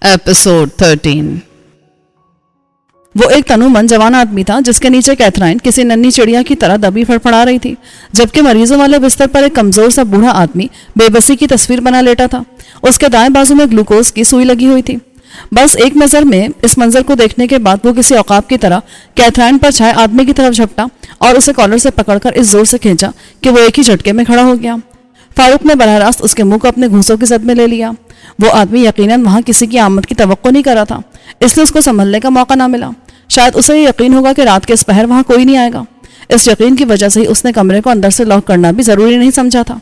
Episode 13। वो एक तनुमंद जवान आदमी था जिसके नीचे कैथराइन किसी नन्ही चिड़िया की तरह दबी फड़फड़ा रही थी, जबकि मरीजों वाले बिस्तर पर एक कमजोर सा बूढ़ा आदमी बेबसी की तस्वीर बना लेटा था। उसके दाएं बाजू में ग्लूकोज की सुई लगी हुई थी। बस एक नजर में इस मंजर को देखने के बाद वो किसी औकाब की तरह कैथराइन पर छाए आदमी की तरफ झपटा और उसे कॉलर से पकड़कर इस जोर से खींचा कि वो एक ही झटके में खड़ा हो गया। फारूक ने बराह रास्त उसके मुंह को अपने घूंसों की जद में ले लिया। वो आदमी यकीनन वहां किसी की आमद की तवक्को नहीं कर रहा था, इसलिए उसको संभलने का मौका ना मिला। शायद उसे ये यकीन होगा कि रात के इस पहर वहां कोई नहीं आएगा। इस यकीन की वजह से ही उसने कमरे को अंदर से लॉक करना भी जरूरी नहीं समझा था।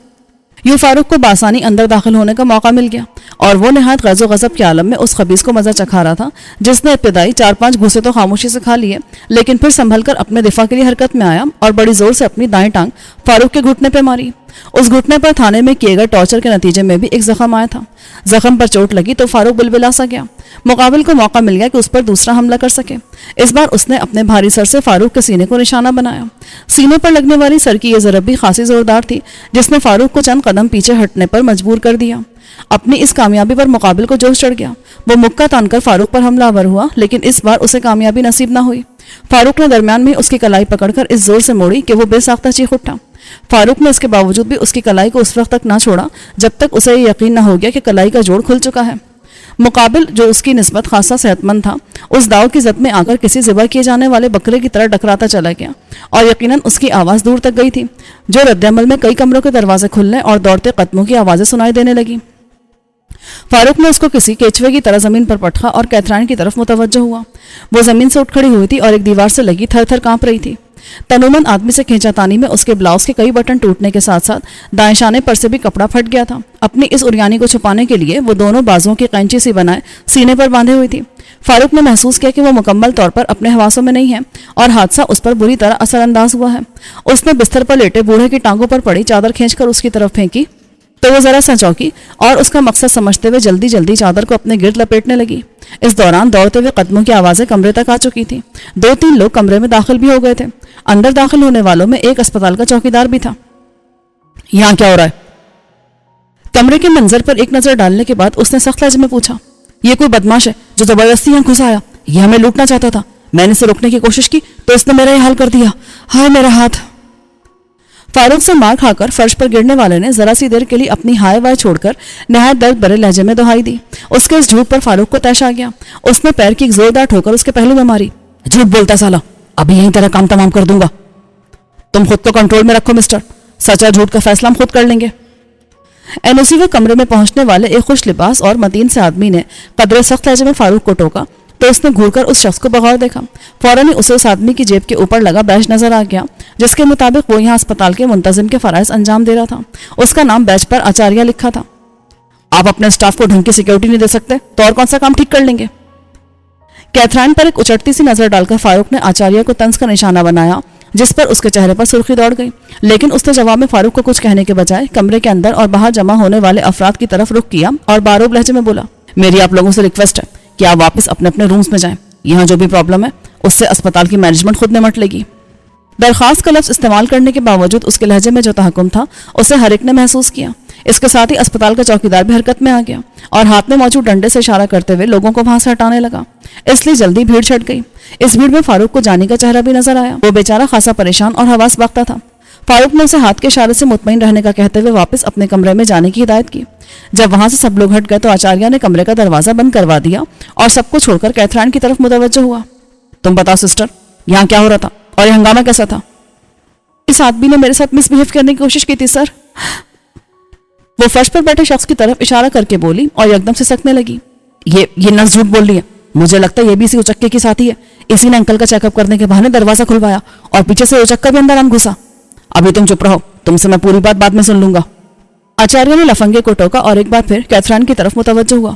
यूं फारूक को बासानी अंदर दाखिल होने का मौका मिल गया और वो निहायत गज़ो गज़ब के आलम में उस खबीस को मजा चखा रहा था, जिसने इब्तिदाई 4-5 घूसे तो खामोशी से खा लिए, लेकिन फिर संभल कर अपने दिफा के लिए हरकत में आया और बड़ी जोर से अपनी दाएं टांग फारूक के घुटने पे मारी। उस घुटने पर थाने में किए गए टॉर्चर के नतीजे में भी एक जख्म आया था। जख्म पर चोट लगी तो फारूक बिलबिला सा गया। मुकाबिल को मौका मिल गया कि उस पर दूसरा हमला कर सके। इस बार उसने अपने भारी सर से फारूक के सीने को निशाना बनाया। सीने पर लगने वाली सर की यह ज़रब भी खासी जोरदार थी, जिसने फारूक को चंद कदम पीछे हटने पर मजबूर कर दिया। अपनी इस कामयाबी पर मुकाबिल को जोश चढ़ गया। वो मुक्का तानकर फारूक पर हमलावर हुआ, लेकिन इस बार उसे कामयाबी नसीब न हुई। फारूक ने दरमियान में उसकी कलाई पकड़कर इस जोर से मोड़ी कि वो बेसाख्ता चीख उठा। फारूक ने इसके बावजूद भी उसकी कलाई को उस वक्त तक ना छोड़ा जब तक उसे ये यकीन न हो गया कि कलाई का जोड़ खुल चुका है। मुकाबिल, जो उसकी निस्बत खासा सेहतमंद था, उस दाव की जद में आकर किसी ज़िबा किए जाने वाले बकरे की तरह डकराता चला गया और यकीनन उसकी आवाज़ दूर तक गई थी, जो रद्दअमल में कई कमरों के दरवाजे खुलने और दौड़ते कदमों की आवाज़ें सुनाई देने लगी। फारूक ने उसको किसी केचवे की तरह जमीन पर पटका और कैथराइन की तरफ मुतवज्जो हुआ। वो जमीन से उठ खड़ी हुई थी और एक दीवार से लगी थर थर कांप रही थी। तनुमंद आदमी से खींचातानी में उसके ब्लाउज के कई बटन टूटने के साथ साथ दाएं शाने पर से भी कपड़ा फट गया था। अपनी इस उरियानी को छुपाने के लिए वो दोनों बाजुओं की कैंची सी बनाए सीने पर बांधे हुई थी। फारूक ने महसूस किया कि वो मुकम्मल तौर पर अपने हवासों में नहीं है और हादसा उस पर बुरी तरह असरअंदाज हुआ है। उसने बिस्तर पर लेटे बूढ़े की टांगों पर पड़ी चादर खींचकर उसकी तरफ फेंकी तो वो जरा सा चौंकी और उसका मकसद समझते हुए जल्दी जल्दी चादर को अपने गिर्द लपेटने लगी। इस दौरान दौड़ते हुए कदमों की आवाजें कमरे तक आ चुकी थी। 2-3 लोग कमरे में दाखिल भी हो गए थे। अंदर दाखिल होने वालों में एक अस्पताल का चौकीदार भी था। यहाँ क्या हो रहा है? कमरे के मंजर पर एक नजर डालने के बाद उसने सख्त लहजे में पूछा। ये कोई बदमाश है जो जबरदस्ती यहाँ घुस आया। ये हमें लूटना चाहता था। मैंने इसे रोकने की कोशिश की तो इसने मेरा ये हाल कर दिया। हाय मेरा हाथ। फारूक से मार खाकर फर्श पर गिरने वाले ने जरा सी देर के लिए अपनी हाय वाय छोड़कर नहायत दर्द भरे लहजे में दुहाई दी। उसके इस झूठ पर फारूक को तैश आ गया। उसने पैर की एक जोरदार ठोकर उसके पहलू में मारी। झूठ बोलता साला, अभी यहीं तेरा काम तमाम कर दूंगा। तुम खुद को कंट्रोल में रखो मिस्टर, सच और झूठ का फैसला हम खुद कर लेंगे। एनओसी के कमरे में पहुंचने वाले एक खुश लिबास और मतीन से आदमी ने कदरे सख्त लहजे में फारूक को टोका तो उसने घूरकर उस शख्स को बगौर देखा। फौरन ही उसे उस आदमी की जेब के ऊपर लगा बैज नजर आ गया, जिसके मुताबिक वो यहाँ अस्पताल के मुंतजिम के फराइज अंजाम दे रहा था। उसका नाम बैज पर आचार्य लिखा था। आप अपने स्टाफ को ढंग की सिक्योरिटी नहीं दे सकते तो और कौन सा काम ठीक कर लेंगे? कैथराइन पर एक उचटती सी नजर डालकर फारूक ने आचार्य को तंज का निशाना बनाया, जिस पर उसके चेहरे पर सुर्खी दौड़ गई। लेकिन उसने जवाब में फारूक को कुछ कहने के बजाय कमरे के अंदर और बाहर जमा होने वाले अफराद की तरफ रुख किया और बारूब लहजे में बोला, मेरी आप लोगों से रिक्वेस्ट है कि आप वापस अपने अपने रूम्स में जाएं। यहाँ जो भी प्रॉब्लम है उससे अस्पताल की मैनेजमेंट खुद निमट लेगी। दरखास्त का लफ्ज इस्तेमाल करने के बावजूद उसके लहजे में जो तहक्कुम था उसे हर एक ने महसूस किया। इसके साथ ही अस्पताल का चौकीदार भी हरकत में आ गया और हाथ में मौजूद डंडे से इशारा करते हुए लोगों को वहां से हटाने लगा। इसलिए जल्दी भीड़ छट गई। इस भीड़ में फारूक को जानी का चेहरा भी नजर आया। वो बेचारा खासा परेशान और हवास बाख्ता था। फारूक ने उसे हाथ के इशारे से मुतमईन रहने का कहते हुए वापस अपने कमरे में जाने की हिदायत की। जब वहां से सब लोग हट गए तो आचार्य ने कमरे का दरवाजा बंद करवा दिया और सबको छोड़कर कैथराइन की तरफ मुतवज्जो हुआ। तुम बताओ सिस्टर, यहाँ क्या हो रहा था और ये हंगामा कैसा था? इस आदमी ने मेरे साथ मिसबिहेव करने की कोशिश की थी सर। वो फर्श पर बैठे शख्स की तरफ इशारा करके बोली और एकदम से सकने लगी। ये नर्स झूठ बोल रही है। मुझे लगता है ये भी इसी उचक्के की साथी है। इसी ने अंकल का चेकअप करने के बहाने दरवाजा खुलवाया और पीछे से उचक्का भी अंदर आन घुसा। अभी तुम चुप रहो, तुमसे मैं पूरी बात बाद में सुन लूंगा। आचार्य ने लफंगे को टोका और एक बार फिर कैथराइन की तरफ मुतवज्जो हुआ।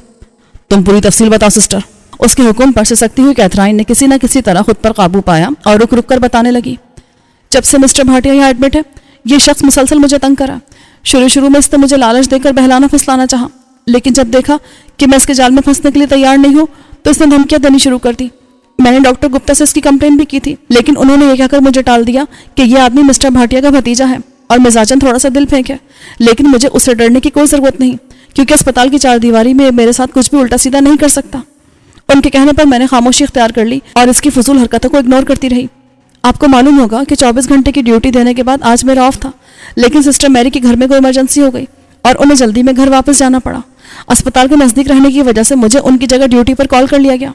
तुम पूरी तफसील बताओ सिस्टर। उसके हुक्म पर सिसकती हुई कैथराइन ने किसी न किसी तरह खुद पर काबू पाया और रुक रुक कर बताने लगी। जब से मिस्टर भाटिया यहाँ एडमिट है, ये शख्स मुसलसल मुझे तंग करा। शुरू में इसने मुझे लालच देकर बहलाना फुसलाना चाहा, लेकिन जब देखा कि मैं इसके जाल में फंसने के लिए तैयार नहीं हूँ तो इसने धमकियां देनी शुरू कर दी। मैंने डॉक्टर गुप्ता से इसकी कंप्लेंट भी की थी, लेकिन उन्होंने ये कहकर मुझे टाल दिया कि यह आदमी मिस्टर भाटिया का भतीजा है और मिजाजन थोड़ा सा दिल फेंक है। लेकिन मुझे उससे डरने की कोई ज़रूरत नहीं, کیونکہ اسپتال کی چار دیواری میں میرے ساتھ کچھ بھی الٹا سیدھا نہیں کر سکتا۔ ان کے کہنے پر میں نے خاموشی اختیار کر لی اور اس کی فضول حرکتوں کو اگنور کرتی رہی۔ آپ کو معلوم ہوگا کہ 24 گھنٹے کی ڈیوٹی دینے کے بعد آج میرا آف تھا، لیکن سسٹر میری کے گھر میں کوئی ایمرجنسی ہو گئی اور انہیں جلدی میں گھر واپس جانا پڑا۔ اسپتال کے نزدیک رہنے کی وجہ سے مجھے ان کی جگہ ڈیوٹی پر کال کر لیا گیا۔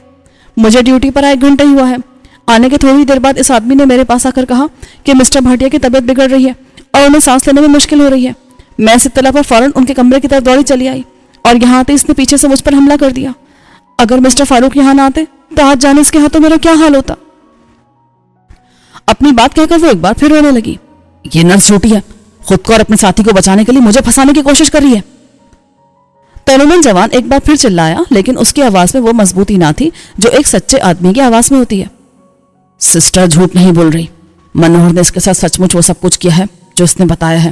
مجھے ڈیوٹی پر 1 گھنٹہ ہی ہوا ہے۔ آنے کے تھوڑی دیر بعد اس آدمی نے میرے پاس آ کر کہا کہ مسٹر بھاٹیا کی طبیعت بگڑ رہی ہے اور انہیں سانس لینے میں مشکل ہو رہی ہے۔ میں اس اطلاع پر فوراً ان کے کمرے کی طرف دوڑی چلی آئی اور یہاں آتے اس نے پیچھے سے مجھ پر حملہ کر دیا۔ اگر مسٹر فاروق یہاں نہ آتے تو آج جانے اس کے ہاتھوں میرا کیا حال ہوتا۔ اپنی بات کہہ کر وہ ایک بار پھر رونے لگی۔ یہ نرس جھوٹی ہے، خود کو اور اپنے ساتھی کو بچانے کے لیے مجھے پھنسانے کی کوشش کر رہی ہے۔ تنومن جوان ایک بار پھر چلایا، لیکن اس کی آواز میں وہ مضبوطی نہ تھی جو ایک سچے آدمی کی آواز میں ہوتی ہے۔ سسٹر جھوٹ نہیں بول رہی، منوہر نے اس کے ساتھ سچ مچ وہ سب کچھ کیا ہے جو اس نے بتایا ہے۔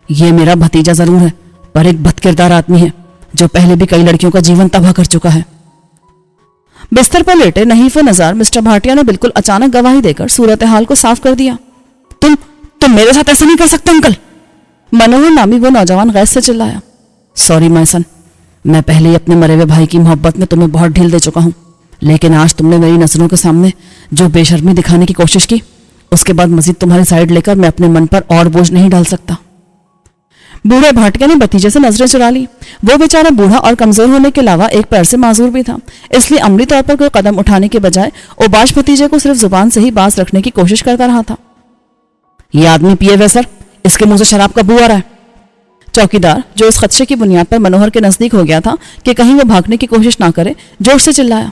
یہ میرا بھتیجا ضرور ہے، پر ایک بد کردار آدمی ہے جو پہلے بھی کئی لڑکیوں کا جیون تباہ کر چکا ہے۔ بستر پر لیٹے نحیف و نزار مسٹر بھاٹیا نے بالکل اچانک گواہی دے کر صورتحال کو صاف کر دیا۔ تم میرے ساتھ ایسا نہیں کر سکتے انکل، منوہر نامی وہ نوجوان غیظ سے چلایا۔ سوری مائی سن، میں پہلے ہی اپنے مرے ہوئے بھائی کی محبت میں تمہیں بہت ڈھیل دے چکا ہوں، لیکن آج تم نے میری نظروں کے سامنے جو بے شرمی دکھانے کی کوشش کی، اس کے بعد مزید تمہاری سائیڈ لے کر میں اپنے من پر اور بوجھ نہیں ڈال سکتا۔ بوڑھے بھاٹیا نے بھتیجے سے نظریں چرا لی۔ وہ بیچارہ بوڑھا اور کمزور ہونے کے علاوہ ایک پیر سے معذور بھی تھا، اس لیے عملی طور پر کوئی قدم اٹھانے کے بجائے اوباش بھتیجے کو صرف زبان سے ہی باز رکھنے کی کوشش کرتا رہا تھا۔ یہ آدمی پیے ہوئے سر، اس کے منہ سے شراب کا بو آ رہا ہے۔ چوکیدار، جو اس خدشے کی بنیاد پر منوہر کے نزدیک ہو گیا تھا کہ کہیں وہ بھاگنے کی کوشش نہ کرے، جوش سے چلایا۔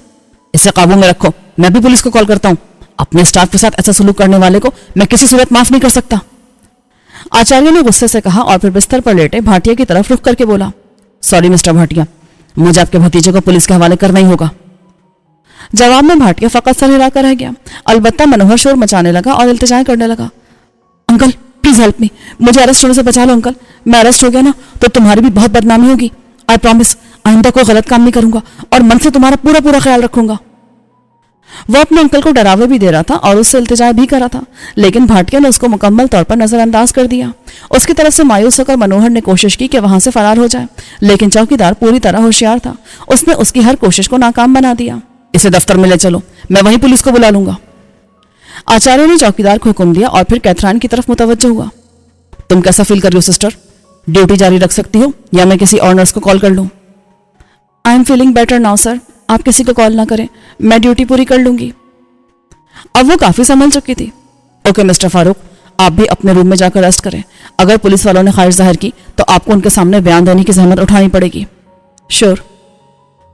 اسے قابو میں رکھو، میں بھی پولیس کو کال کرتا ہوں۔ اپنے اسٹاف کے ساتھ ایسا سلوک کرنے والے کو میں کسی صورت معاف نہیں کر سکتا۔ آچاریہ نے غصے سے کہا اور پھر بستر پر لیٹے بھاٹیا کی طرف رخ کر کے بولا، سوری مسٹر بھاٹیا، مجھے آپ کے بھتیجے کو پولیس کے حوالے کرنا ہی ہوگا۔ جواب میں بھاٹیا فقط سر ہلا کر رہ گیا، البتہ منوہر شور مچانے لگا اور التجائیں کرنے لگا۔ انکل پلیز ہیلپ می، مجھے ارسٹ ہونے سے بچا لو انکل، میں ارسٹ ہو گیا نا تو تمہاری بھی بہت بدنامی ہوگی۔ آئی پرومس آئندہ کوئی غلط کام نہیں کروں گا اور من سے تمہارا پورا خیال رکھوں گا۔ وہ اپنے انکل کو ڈراوے بھی دے رہا تھا اور اس سے التجائے بھی کر رہا تھا، لیکن بھاٹیا نے اس کو مکمل طور پر نظر انداز کر دیا۔ اس کی طرف سے مایوس ہو کر منوہر نے کوشش کی کہ وہاں سے فرار ہو جائے، لیکن چوکیدار پوری طرح ہوشیار تھا، اس نے اس کی ہر کوشش کو ناکام بنا دیا۔ اسے دفتر میں لے چلو، میں وہیں پولیس کو بلا لوں گا۔ آچاریہ نے چوکیدار کو حکم دیا اور پھر کیتھرائن کی طرف متوجہ ہوا۔ تم کیسا فیل کر رہی ہو سسٹر؟ ڈیوٹی جاری رکھ سکتی ہو یا میں کسی اور نرس کو کال کر لوں؟ I am feeling better now sir, آپ کسی کو کال نہ کریں، میں ڈیوٹی پوری کر لوں گی۔ اب وہ کافی سنبھل چکی تھی۔ اوکے مسٹر فاروق، آپ بھی اپنے روم میں جا کر ریسٹ کریں، اگر پولیس والوں نے خواہش ظاہر کی تو آپ کو ان کے سامنے بیان دینے کی زحمت اٹھانی پڑے گی۔ شور،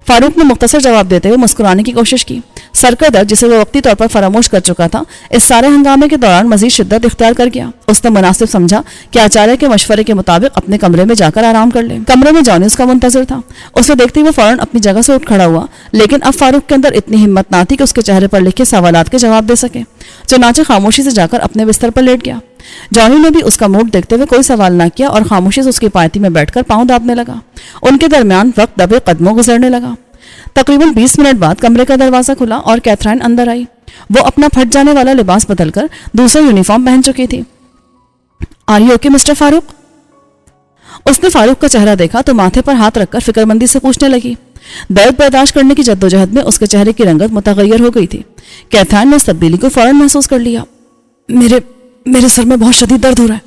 فاروق نے مختصر جواب دیتے ہوئے مسکرانے کی کوشش کی۔ سر کا درد جسے وہ وقتی طور پر فراموش کر چکا تھا، اس سارے ہنگامے کے دوران مزید شدت اختیار کر گیا۔ اس نے مناسب سمجھا کہ آچاریہ کے مشورے کے مطابق اپنے کمرے میں جا کر آرام کر لے۔ کمرے میں جانی اس کا منتظر تھا، اسے دیکھتے وہ فوراً اپنی جگہ سے اٹھ کھڑا ہوا، لیکن اب فاروق کے اندر اتنی ہمت نہ تھی کہ اس کے چہرے پر لکھے سوالات کے جواب دے سکے، چنانچہ خاموشی سے جا کر اپنے بستر پر لیٹ گیا۔ جانی نے بھی اس کا موڈ دیکھتے ہوئے کوئی سوال نہ کیا اور خاموشی سے اس کی پایتی میں بیٹھ کر پاؤں دابنے لگا۔ ان کے درمیان وقت دبے قدموں گزرنے لگا۔ تقریباً 20 منٹ بعد کمرے کا دروازہ کھلا اور کیتھرائن اندر آئی۔ وہ اپنا پھٹ جانے والا لباس بدل کر دوسرا یونیفارم پہن چکی تھی۔ آر یو اوکے مسٹر فاروق؟ اس نے فاروق کا چہرہ دیکھا تو ماتھے پر ہاتھ رکھ کر فکر مندی سے پوچھنے لگی۔ درد برداشت کرنے کی جدوجہد میں اس کے چہرے کی رنگت متغیر ہو گئی تھی۔ کیتھرائن نے اس تبدیلی کو فوراً محسوس کر لیا۔ میرے سر میں بہت شدید درد ہو رہا ہے۔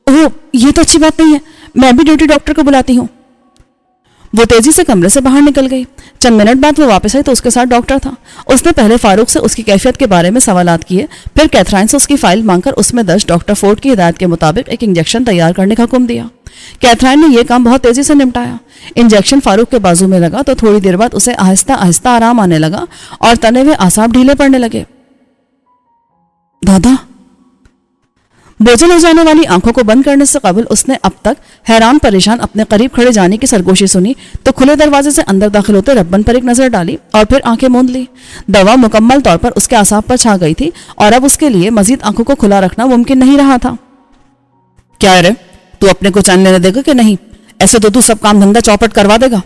اوہ، یہ تو اچھی بات نہیں ہے، میں بھی ڈیوٹی ڈاکٹر کو بلاتی ہوں۔ وہ تیزی سے کمرے سے باہر نکل گئی۔ چند منٹ بعد وہ واپس آئی تو اس کے ساتھ ڈاکٹر تھا۔ اس نے پہلے فاروق سے اس کی کیفیت کے بارے میں سوالات کیے، پھر کیتھرائن سے اس کی فائل مانگ کر اس میں درج ڈاکٹر فورڈ کی ہدایت کے مطابق ایک انجیکشن تیار کرنے کا حکم دیا۔ کیتھرائن نے یہ کام بہت تیزی سے نمٹایا۔ انجیکشن فاروق کے بازو میں لگا تو تھوڑی دیر بعد اسے آہستہ آہستہ آرام آنے لگا اور تنے ہوئے اعصاب ڈھیلے پڑنے لگے۔ دادا، بوجھل ہو جانے والی آنکھوں کو بند کرنے سے قبل اس نے اب تک حیران پریشان اپنے قریب کھڑے جانے کی سرگوشی سنی تو کھلے دروازے سے اندر داخل ہوتے ربن پر ایک نظر ڈالی اور پھر آنکھیں موند لی۔ دوا مکمل طور پر اس کے اعصاب پر چھا گئی تھی اور اب اس کے لیے مزید آنکھوں کو کھلا رکھنا ممکن نہیں رہا تھا۔ کیا ہے رے، تو اپنے کو چین لینے دے گا کہ نہیں؟ ایسے تو سب کام دھندا چوپٹ کروا دے گا۔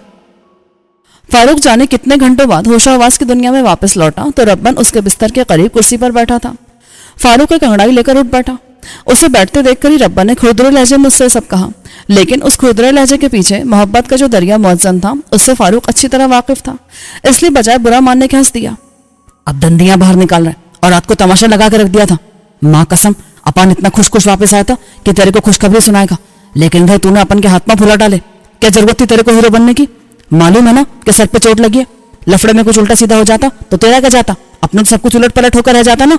فاروق جانے کتنے گھنٹوں بعد ہوش آواز کی دنیا میں واپس لوٹا تو ربن اس کے بستر کے قریب کرسی پر بیٹھا تھا۔ فاروق ایک انگڑائی لے کر اٹھ بیٹھا۔ उसे बैठते देखकर ही रब्बा ने खुरदरे लहजे में उससे सब कहा, लेकिन उस खुरदरे लहजे के पीछे मोहब्बत का जो दरिया मुअज्जम था उससे फारूक अच्छी तरह वाकिफ था, इसलिए बजाय बुरा मानने के हंस दिया। अब दंदियां बाहर निकाल रहे और रात को तमाशा लगा के रख दिया था। माँ कसम अपन इतना खुश खुश वापस आया था कि तेरे को खुशखबरी सुनाएगा, लेकिन भाई तूने अपन के हाथ में फुला डाले। क्या जरूरत थी तेरे को हीरो बनने की? मालूम है ना कि सर पे चोट लगी है, लफड़े में कुछ उल्टा सीधा हो जाता तो तेरा क्या जाता, अपने तो सब कुछ उलट पलट होकर रह जाता ना।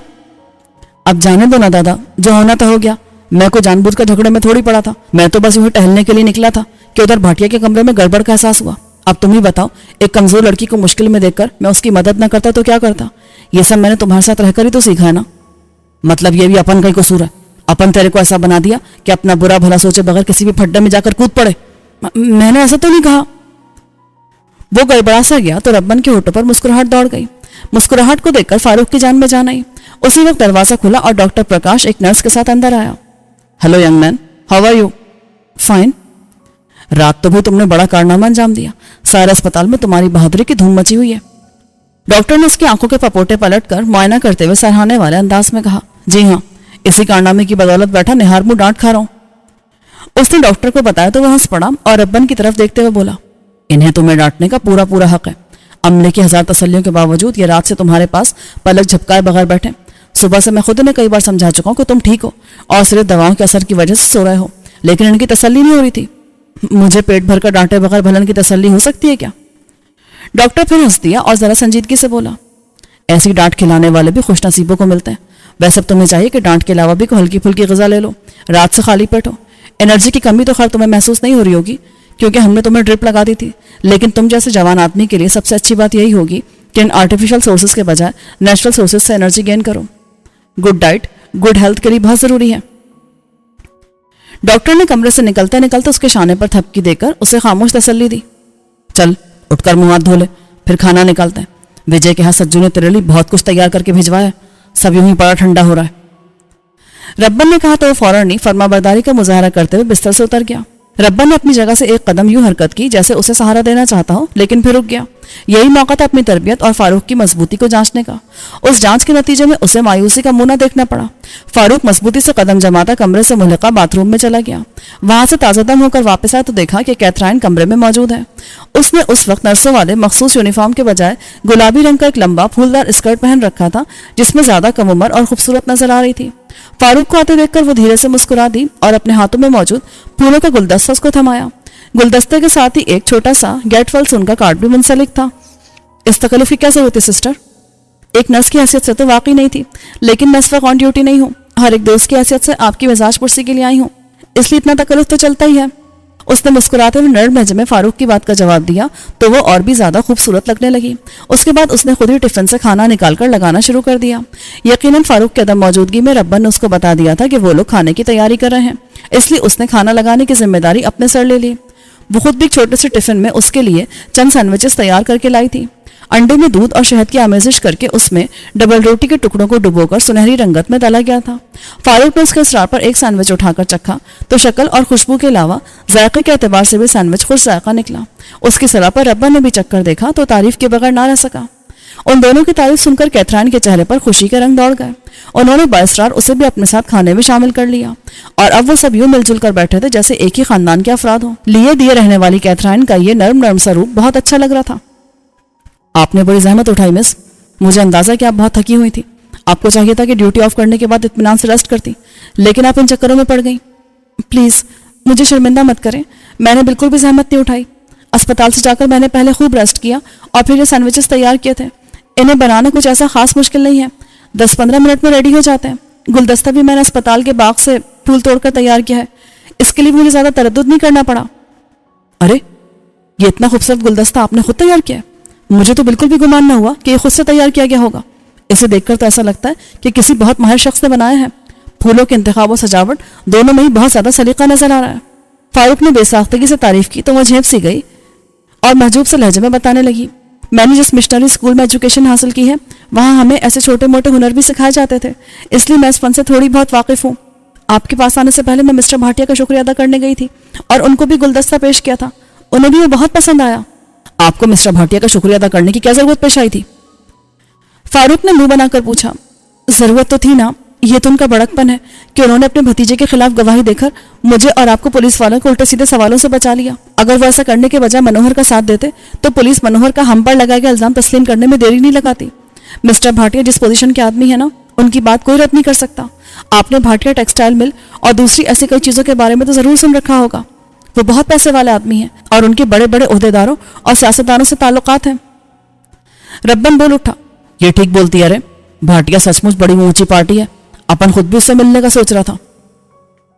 अब जाने दो ना दादा, जो होना था हो गया। मैं कोई जानबूझ कर झगड़े में थोड़ी पड़ा था, मैं तो बस यूं ही टहलने के लिए निकला था कि उधर भाटिया के कमरे में गड़बड़ का एहसास हुआ। अब तुम ही बताओ, एक कमजोर लड़की को मुश्किल में देखकर मैं उसकी मदद न करता तो क्या करता? ये सब मैंने तुम्हारे साथ रहकर ही तो सीखा है ना। मतलब ये भी अपन का ही कसूर है? अपन तेरे को ऐसा बना दिया कि अपना बुरा भला सोचे बगैर किसी भी फड्डे में जाकर कूद पड़े। मैंने ऐसा तो नहीं कहा। वो गड़बड़ा सा गया तो रब्बन के होठों पर मुस्कुराहट दौड़ गई। मुस्कुराहट को देखकर फारूक की जान में जान आई। उसी वक्त दरवाजा खुला और डॉक्टर प्रकाश एक नर्स के साथ अंदर आया। Hello young man, how are you? Fine. रात तो भी तुमने बड़ा कारनामा अंजाम दिया, सारे अस्पताल में तुम्हारी बहादुरी की धूम मची हुई है। डॉक्टर ने उसकी आंखों के पपोटे पलटकर मुआयना करते हुए सराहने वाले अंदाज में कहा, जी हाँ, इसी कारनामे की बदौलत बैठा निहार मुंह डांट खा रहा हूं। उसने डॉक्टर को बताया तो वह हंस पड़ा और रब्बन की तरफ देखते हुए बोला, इन्हें तुम्हें डांटने का पूरा पूरा हक है। अमले की 1000 तसल्लियों के बावजूद ये रात से तुम्हारे पास पलक झपकाए बगैर बैठे। सुबह से मैं खुद ने कई बार समझा चुका हूं कि तुम ठीक हो और सिर्फ दवाओं के असर की वजह से सो रहे हो, लेकिन इनकी तसल्ली नहीं हो रही थी। मुझे पेट भर कर डांटे बगैर भलन की तसल्ली हो सकती है क्या? डॉक्टर फिर हंस दिया और जरा संजीदगी से बोला, ऐसी डांट खिलाने वाले भी खुश नसीबों को मिलते हैं। वैसे अब तुम्हें चाहिए कि डांट के अलावा भी कोई हल्की फुल्की ग़िज़ा ले लो, रात से खाली पेट हो। एनर्जी की कमी तो खैर तुम्हें महसूस नहीं हो रही होगी क्योंकि हमने तुम्हें ड्रिप लगा दी थी, लेकिन तुम जैसे जवान आदमी के लिए सबसे अच्छी बात यही होगी कि इन आर्टिफिशियल सोर्सेज के बजाय नेचुरल सोर्सेज से एनर्जी गेन करो। गुड डाइट गुड हेल्थ के लिए बहुत जरूरी है। डॉक्टर ने कमरे से निकलते निकलते उसके शाने पर थपकी देकर उसे खामोश तसल्ली दी। चल उठकर मुंह हाथ धो ले, फिर खाना निकालते हैं। विजय के हाथ सज्जू ने तेरे लिए बहुत कुछ तैयार करके भिजवाया, सब यूं ही पड़ा ठंडा हो रहा है। रब्बन ने कहा तो वो फौरन ही फर्माबरदारी का मुजाहरा करते हुए बिस्तर से उतर गया। रब्बन ने अपनी जगह से एक कदम यूं हरकत की जैसे उसे सहारा देना चाहता हो, लेकिन फिर रुक गया। यही मौका था अपनी तरबियत और फारूक की मजबूती को जांचने का। उस जांच के नतीजे में उसे मायूसी का मुंह न देखना पड़ा। फारूक मजबूती से कदम जमाता कमरे से मुल्हिका बाथरूम में चला गया। वहां से ताजादम होकर वापस आया तो देखा कि कैथराइन कमरे में मौजूद है। उसने उस वक्त नर्सों वाले मखसूस यूनिफॉर्म के बजाय गुलाबी रंग का एक लंबा फूलदार स्कर्ट पहन रखा था, जिसमें ज्यादा कम उम्र और खूबसूरत नजर आ रही थी। फारूक को आते देखकर वो धीरे से मुस्कुरा दी और अपने हाथों में मौजूद फूलों का गुलदस्ता उसको थमाया। गुलदस्ते के साथ ही एक छोटा सा गेट वेल सुन का कार्ड भी मुंसलिक था। इस तकलीफ की क्या जरूरत है सिस्टर? एक नर्स की हैसियत से तो वाकई नहीं थी, लेकिन मैं इस वक्त ऑन ड्यूटी नहीं हूँ, हर एक दोस्त की हैसियत से आपकी मिजाज पुरसी के लिए आई हूँ, इसलिए इतना तकलीफ तो चलता ही है। उसने मुस्कुराते हुए नर्म लहजे में फारूक की बात का जवाब दिया तो वो और भी ज्यादा खूबसूरत लगने लगी। उसके बाद उसने खुद ही टिफिन से खाना निकालकर लगाना शुरू कर दिया। यकीनन फारूक के अदम मौजूदगी में रब्बन ने उसको बता दिया था कि वो लोग खाने की तैयारी कर रहे हैं, इसलिए उसने खाना लगाने की जिम्मेदारी अपने सर ले ली। वो खुद भी एक छोटे से टिफिन में उसके लिए चंद सैंडविचेस तैयार करके लाई थी। अंडे में दूध और शहद की आमेजिश करके उसमें डबल रोटी के टुकड़ों को डुबोकर सुनहरी रंगत में डाला गया था। फारूक ने उसके इसरार पर एक सैंडविच उठाकर चखा तो शक्ल और खुशबू के अलावा जायके के एतबार से भी सैंडविच खुश जायका निकला। उसकी सलाह पर रब्बन ने भी चक्कर देखा तो तारीफ के बगैर ना रह सका। उन दोनों की तारीफ सुनकर कैथराइन के चेहरे पर खुशी के रंग दौड़ गए। उन्होंने बाइसरार उसे भी अपने साथ खाने में शामिल कर लिया और अब वो सब यूं मिलजुल कर बैठे थे जैसे एक ही खानदान के अफराद हों। लिए दिए रहने वाली कैथराइन का ये नर्म नर्म सा रूप बहुत अच्छा लग रहा था। आपने बड़ी जहमत उठाई मिस, मुझे अंदाजा कि आप बहुत थकी हुई थी। आपको चाहिए था कि ड्यूटी ऑफ करने के बाद इत्मीनान से रेस्ट करती, लेकिन आप इन चक्करों में पड़ गई। प्लीज मुझे शर्मिंदा मत करें, मैंने बिल्कुल भी जहमत नहीं उठाई। अस्पताल से जाकर मैंने पहले खूब रेस्ट किया और फिर ये सैंडविचेस तैयार किए थे। इन्हें बनाना कुछ ऐसा खास मुश्किल नहीं है, 10-15 मिनट में रेडी हो जाते हैं। गुलदस्ता भी मैंने अस्पताल के बाग से फूल तोड़कर तैयार किया है, इसके लिए मुझे ज्यादा तरद्दुद नहीं करना पड़ा। अरे ये इतना खूबसूरत गुलदस्ता आपने खुद तैयार किया है? मुझे तो बिल्कुल भी गुमान न हुआ कि ये खुद से तैयार किया गया होगा। इसे देखकर तो ऐसा लगता है कि किसी बहुत माहिर शख्स ने बनाया है। फूलों के इंतखाब और सजावट दोनों में ही बहुत ज्यादा सलीका नजर आ रहा है। फारूक ने बेसाख्तगी से तारीफ की तो वो झेप सी गई और महजूब से लहजे में बताने लगी, मैंने जिस मिशनरी स्कूल में एजुकेशन हासिल की है वहाँ हमें ऐसे छोटे मोटे हुनर भी सिखाए जाते थे, इसलिए मैं इस फन से थोड़ी बहुत वाकिफ हूँ। आपके पास आने से पहले मैं मिस्टर भाटिया का शुक्रिया अदा करने गई थी और उनको भी गुलदस्ता पेश किया था, उन्हें भी वो बहुत पसंद आया। आपको मिस्टर भाटिया का शुक्रिया अदा करने की क्या जरूरत पेश आई थी? फारूक ने मुंह बनाकर पूछा। जरूरत तो थी ना, یہ تو ان کا بڑکپن ہے کہ انہوں نے اپنے بھتیجے کے خلاف گواہی دے کر مجھے اور آپ کو پولیس والوں کو الٹے سیدھے سوالوں سے بچا لیا۔ اگر وہ ایسا کرنے کے بجائے منوہر کا ساتھ دیتے تو پولیس منوہر کا ہم پر لگائے گا الزام تسلیم کرنے میں دیری نہیں لگاتی۔ مسٹر بھاٹیا جس پوزیشن کے آدمی ہے نا، ان کی بات کوئی رد نہیں کر سکتا۔ آپ نے بھاٹیا ٹیکسٹائل مل اور دوسری ایسی کئی چیزوں کے بارے میں تو ضرور سن رکھا ہوگا۔ وہ بہت پیسے والے آدمی ہیں اور ان کے بڑے بڑے عہدیداروں اور سیاستدانوں سے تعلقات ہیں۔ ربن بول اٹھا، یہ ٹھیک بولتی ہے، ارے بھاٹیا سچ مچ بڑی اونچی پارٹی ہے، اپن خود بھی اس سے ملنے کا سوچ رہا تھا۔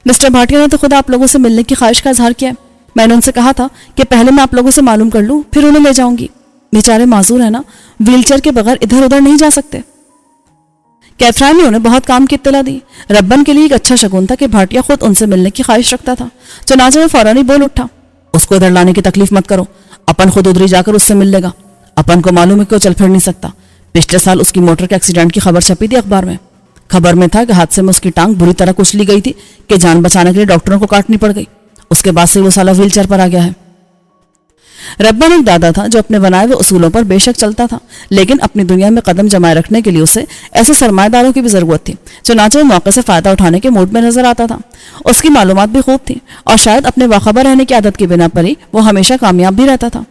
مسٹر بھاٹیا نے تو خود آپ لوگوں سے ملنے کی خواہش کا اظہار کیا ہے۔ میں نے ان سے کہا تھا کہ پہلے میں آپ لوگوں سے معلوم کر لوں پھر انہیں لے جاؤں گی۔ بیچارے معذور ہیں نا، ویل چیئر کے بغیر ادھر ادھر نہیں جا سکتے۔ کیتھرائن نے انہیں بہت کام کی اطلاع دی۔ ربن کے لیے ایک اچھا شگون تھا کہ بھاٹیا خود ان سے ملنے کی خواہش رکھتا تھا، چنانچہ میں فوراً ہی بول اٹھا، اس کو ادھر لانے کی تکلیف مت کرو، اپن خود ادھر ہی جا کر اس سے مل لے گا۔ اپن کو معلوم ہے کہ وہ چل پھر نہیں سکتا۔ پچھلے سال اس کی موٹر کے ایکسیڈنٹ کی خبر چھپی تھی اخبار میں۔ خبر میں تھا کہ حادثے میں اس کی ٹانگ بری طرح کچلی گئی تھی کہ جان بچانے کے لیے ڈاکٹروں کو کاٹنی پڑ گئی۔ اس کے بعد سے وہ سالہ ویل چیئر پر آ گیا ہے۔ ربن ایک دادا تھا جو اپنے بنائے ہوئے اصولوں پر بے شک چلتا تھا، لیکن اپنی دنیا میں قدم جمائے رکھنے کے لیے اسے ایسے سرمایہ داروں کی بھی ضرورت تھی، چنانچہ وہ موقع سے فائدہ اٹھانے کے موڈ میں نظر آتا تھا۔ اس کی معلومات بھی خوب تھی اور شاید اپنے باخبر رہنے کی عادت کی بنا پر ہی وہ ہمیشہ کامیاب بھی رہتا تھا۔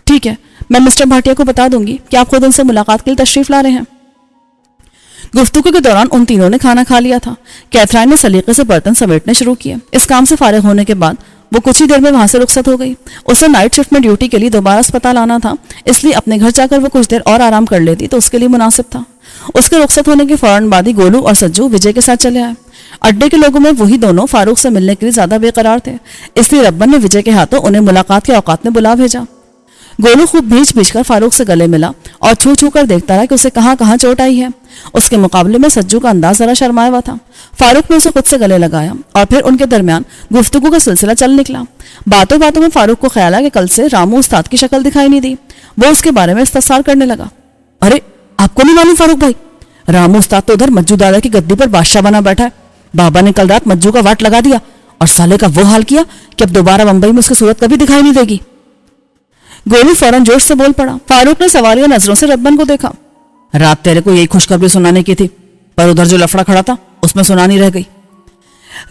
ٹھیک ہے، میں مسٹر بھاٹیا کو بتا دوں گی کہ آپ خود ان سے ملاقات کے لیے تشریف لا رہے ہیں۔ گفتگو کے دوران ان تینوں نے کھانا کھا لیا تھا۔ کیتھرائن نے سلیقے سے برتن سمیٹنے شروع کیے۔ اس کام سے فارغ ہونے کے بعد وہ کچھ ہی دیر میں وہاں سے رخصت ہو گئی۔ اسے نائٹ شفٹ میں ڈیوٹی کے لیے دوبارہ اسپتال آنا تھا، اس لیے اپنے گھر جا کر وہ کچھ دیر اور آرام کر لیتی تو اس کے لیے مناسب تھا۔ اس کے رخصت ہونے کے فوراً بعد ہی گولو اور سجو وجے کے ساتھ چلے آئے۔ اڈے کے لوگوں میں وہی دونوں فاروق سے ملنے کے لیے زیادہ بے قرار تھے، اس لیے ربن نے وجے کے ہاتھوں انہیں ملاقات کے اوقات میں بلا بھیجا۔ گولو خوب بھیج بھیج کر فاروق سے گلے ملا اور چھو چھو کر دیکھتا رہا کہ اسے کہاں کہاں چوٹ آئی ہے۔ اس کے مقابلے میں سجو کا انداز ذرا شرمایا ہوا تھا۔ فاروق نے اسے خود سے گلے لگایا اور پھر ان کے درمیان گفتگو کا سلسلہ چل نکلا۔ باتوں باتوں میں فاروق کو خیال آیا کہ کل سے رامو استاد کی شکل دکھائی نہیں دی۔ وہ اس کے بارے میں استفسار کرنے لگا، ارے آپ کو نہیں معلوم فاروق بھائی، رامو استاد تو ادھر مجو دادا کی گدی پر بادشاہ بنا بیٹھا ہے۔ بابا نے کل رات مجو کا واٹ لگا دیا اور سالے کا وہ حال کیا کہ اب دوبارہ بمبئی میں اس کی صورت کبھی دکھائی نہیں دے گی۔ گولو فوراً جوش سے بول پڑا۔ فاروق نے سوالیہ نظروں سے ربن کو دیکھا۔ رات تیرے کو یہی خوشخبری سنانے کی تھی، پر ادھر جو لفڑا کھڑا تھا اس میں سنانی رہ گئی۔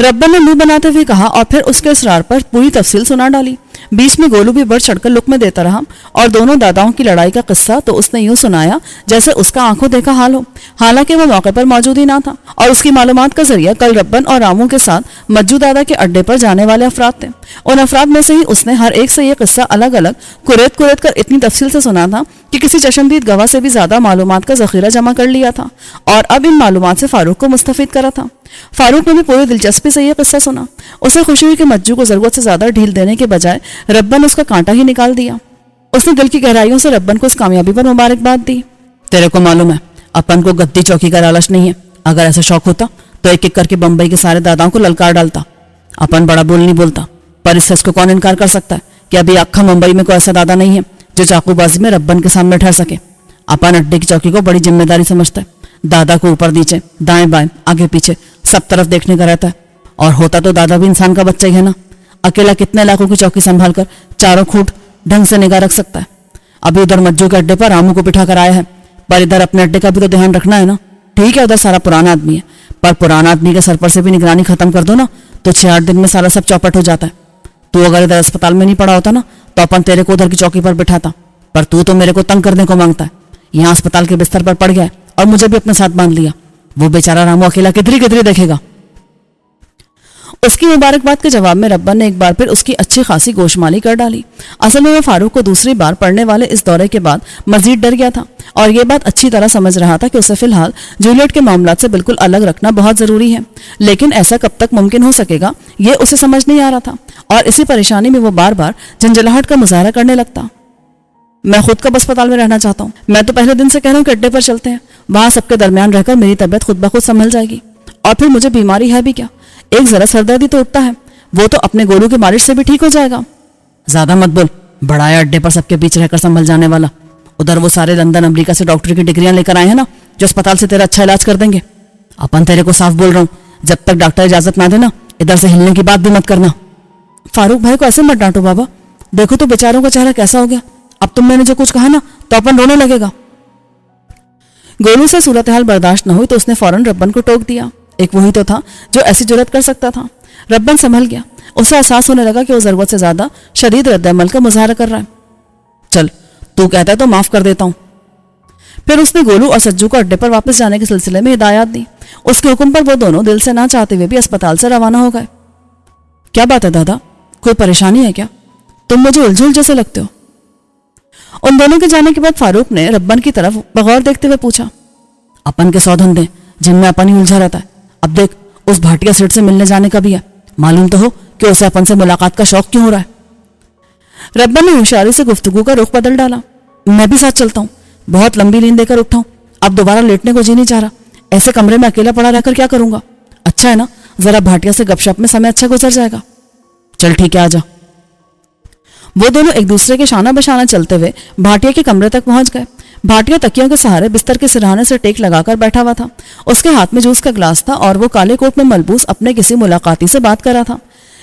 ربن نے منہ بناتے ہوئے کہا اور پھر اس کے اصرار پر پوری تفصیل سنا ڈالی۔ بیچ میں گولو بھی بڑھ چڑھ کر لقمے دیتا رہا اور دونوں داداؤں کی لڑائی کا قصہ تو اس نے یوں سنایا جیسے اس کا آنکھوں دیکھا حال ہو، حالانکہ وہ موقع پر موجود ہی نہ تھا، اور اس کی معلومات کا ذریعہ کل ربن اور رامو کے ساتھ مجو دادا کے اڈے پر جانے والے افراد تھے۔ ان افراد میں سے ہی اس نے ہر ایک سے یہ قصہ الگ الگ کریت کریت کر اتنی تفصیل سے سنا تھا کہ کسی چشمدید گواہ سے بھی زیادہ معلومات کا ذخیرہ جمع کر لیا تھا اور اب ان معلومات سے فاروق کو مستفید کرا تھا۔ فاروق نے بھی پوری دلچسپی سے یہ قصہ سنا۔ اسے خوشی ہوئی کہ مجو کو ضرورت سے زیادہ ڈھیل دینے کے بجائے ربن اس کا کانٹا ہی نکال دیا۔ اس نے دل کی گہرائیوں سے ربن کو اس کامیابی پر مبارکباد دی۔ تیرے کو معلوم ہے اپن کو گدی چوکی کا لالچ نہیں ہے، اگر ایسا شوق ہوتا تو ایک ایک کر کے بمبئی کے سارے داداؤں کو للکار ڈالتا۔ اپن بڑا بول نہیں بولتا، پر اس سچ کو کون انکار کر سکتا ہے کہ ابھی اکھا ممبئی میں کوئی ایسا دادا نہیں ہے جو چاقو بازی میں ربن کے سامنے ٹھہر سکے۔ اپن اڈے کی چوکی کو بڑی ذمہ داری سمجھتا ہے، دادا کو اوپر نیچے دائیں بائیں آگے پیچھے سب طرف دیکھنے کا رہتا ہے، اور ہوتا تو دادا بھی انسان کا بچہ ہی ہے نا، اکیلا کتنے علاقوں کی چوکی سنبھال کر چاروں کھوٹ ڈھنگ سے نگاہ رکھ سکتا ہے۔ ابھی ادھر مجو کے اڈے پر رامو کو بٹھا کر آیا ہے، پر ادھر اپنے اڈے کا بھی تو دھیان رکھنا ہے نا۔ ٹھیک ہے ادھر سارا پرانا آدمی ہے، پر پرانا آدمی کے سر پر سے بھی نگرانی ختم کر دو نا تو 6-8 دن میں سارا سب چوپٹ ہو جاتا ہے۔ تو اگر ادھر اسپتال میں نہیں پڑا ہوتا نا تو اپن تیرے کو ادھر کی چوکی پر بٹھاتا، پر تو میرے کو تنگ کرنے کو مانگتا ہے۔ یہاں اسپتال کے بستر پر پڑ گیا ہے اور مجھے بھی اپنے ساتھ باندھ لیا، وہ بیچارہ رامو اکیلا کدھری دیکھے گا۔ اس کی مبارکباد کے جواب میں ربن نے ایک بار پھر اس کی اچھی خاصی گوشمالی کر ڈالی۔ اصل میں وہ فاروق کو دوسری بار پڑنے والے اس دورے کے بعد مزید ڈر گیا تھا اور یہ بات اچھی طرح سمجھ رہا تھا کہ اسے فی الحال جولیٹ کے معاملات سے بالکل الگ رکھنا بہت ضروری ہے، لیکن ایسا کب تک ممکن ہو سکے گا یہ اسے سمجھ نہیں آ رہا تھا، اور اسی پریشانی میں وہ بار بار جھنجھلاہٹ کا مظاہرہ کرنے لگتا۔ میں خود کب اسپتال میں رہنا چاہتا ہوں، میں تو پہلے دن سے کہہ رہا ہوں کہ اڈے پر چلتے ہیں، وہاں سب کے درمیان رہ کر میری طبیعت خود بخود سنبھل جائے گی، اور پھر مجھے بیماری ہے بھی کیا، ایک ذرا سردردی تو اٹھتا ہے، وہ تو اپنے گولو کے مالش سے بھی ٹھیک ہو جائے گا۔ زیادہ مت بول، بڑا ہے اڈے پر سب کے بیچ رہ کر سنبھل جانے والا، ادھر وہ سارے لندن امریکہ سے ڈاکٹر کی ڈگریاں لے کر آئے ہیں نا جو اسپتال سے تیرا اچھا علاج کر دیں گے۔ اپن تیرے کو صاف بول رہا ہوں، جب تک ڈاکٹر اجازت نہ دینا ادھر سے ہلنے کی بات بھی مت کرنا۔ فاروق بھائی کو ایسے مت ڈانٹو بابا، دیکھو تو بیچاروں کا چہرہ کیسا ہو گیا، اب تم نے جو کچھ کہا نا تو اپن رونے لگے گا۔ गोलू से सूरत-ए-हाल बर्दाश्त न हुई तो उसने फौरन रब्बन को टोक दिया। एक वही तो था जो ऐसी जुर्रत कर सकता था। रब्बन संभल गया। उसे एहसास होने लगा कि वो जरूरत से ज्यादा शदीद रद्द-ए-अमल का मुजाहरा कर रहा है। चल, तू कहता है तो माफ कर देता हूं। फिर उसने गोलू और सज्जू को अड्डे पर वापस जाने के सिलसिले में हिदायत दी। उसके हुक्म पर वो दोनों दिल से ना चाहते हुए भी अस्पताल से रवाना हो गए। क्या बात है दादा, कोई परेशानी है क्या? तुम मुझे उलझुल जैसे लगते हो। उन दोनों के जाने के बाद फारूक ने रब्बन की तरफ बगौर देखते हुए पूछा, अपन के 100 धंधे जिनमें अपन ही उलझा रहता है, अब देख उस भाटिया सेठ से मिलने जाने का भी है। मालूम तो हो कि उसे अपन से मुलाकात का शौक क्यों हो रहा है। रब्बन ने होशियारी से गुफ्तगू का रुख बदल डाला। मैं भी साथ चलता हूँ, बहुत लंबी नींद देकर उठा हूँ, अब दोबारा लेटने को जी नहीं चाह रहा। ऐसे कमरे में अकेला पड़ा रहकर क्या करूंगा? अच्छा है ना, जरा भाटिया से गपशप में समय अच्छा गुजर जाएगा। चल ठीक है, आजा। वो दोनों एक दूसरे के शाना बशाना चलते हुए भाटिया के कमरे तक पहुंच गए। भाटिया तकियों के सहारे बिस्तर के सिरहाने से टेक लगाकर बैठा हुआ था। उसके हाथ में जूस का ग्लास था और वो काले कोट में मलबूस अपने किसी मुलाकाती से बात कर रहा था।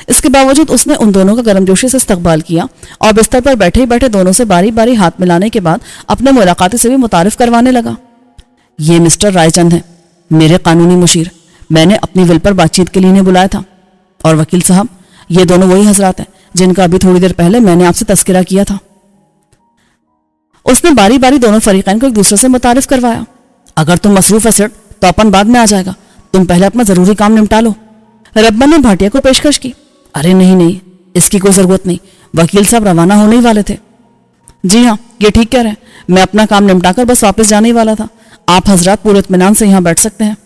इसके बावजूद उसने उन दोनों का गर्मजोशी से इस्तकबाल किया और बिस्तर पर बैठे ही बैठे दोनों से बारी बारी हाथ मिलाने के बाद अपने मुलाकाती से भी मुतारिफ करवाने लगा। ये मिस्टर रायचंद है, मेरे कानूनी मुशीर। मैंने अपनी विल पर बातचीत के लिए इन्हें बुलाया था। और वकील साहब, ये दोनों वही हजरात हैं जिनका अभी थोड़ी देर पहले मैंने आपसे तस्करा किया था। उसने बारी बारी दोनों फरीकैन को एक दूसरे से मुतारिफ करवाया। अगर तुम मसरूफ है सेठ तो अपन बाद में आ जाएगा, तुम पहले अपना जरूरी काम निपटा लो। रब्बन ने भाटिया को पेशकश की। अरे नहीं नहीं, इसकी कोई जरूरत नहीं, वकील साहब रवाना होने ही वाले थे। जी हाँ, ये ठीक कह रहे हैं, मैं अपना काम निपटाकर बस वापस जाने ही वाला था। आप हजरात पूरे इत्मीनान से यहाँ बैठ सकते हैं।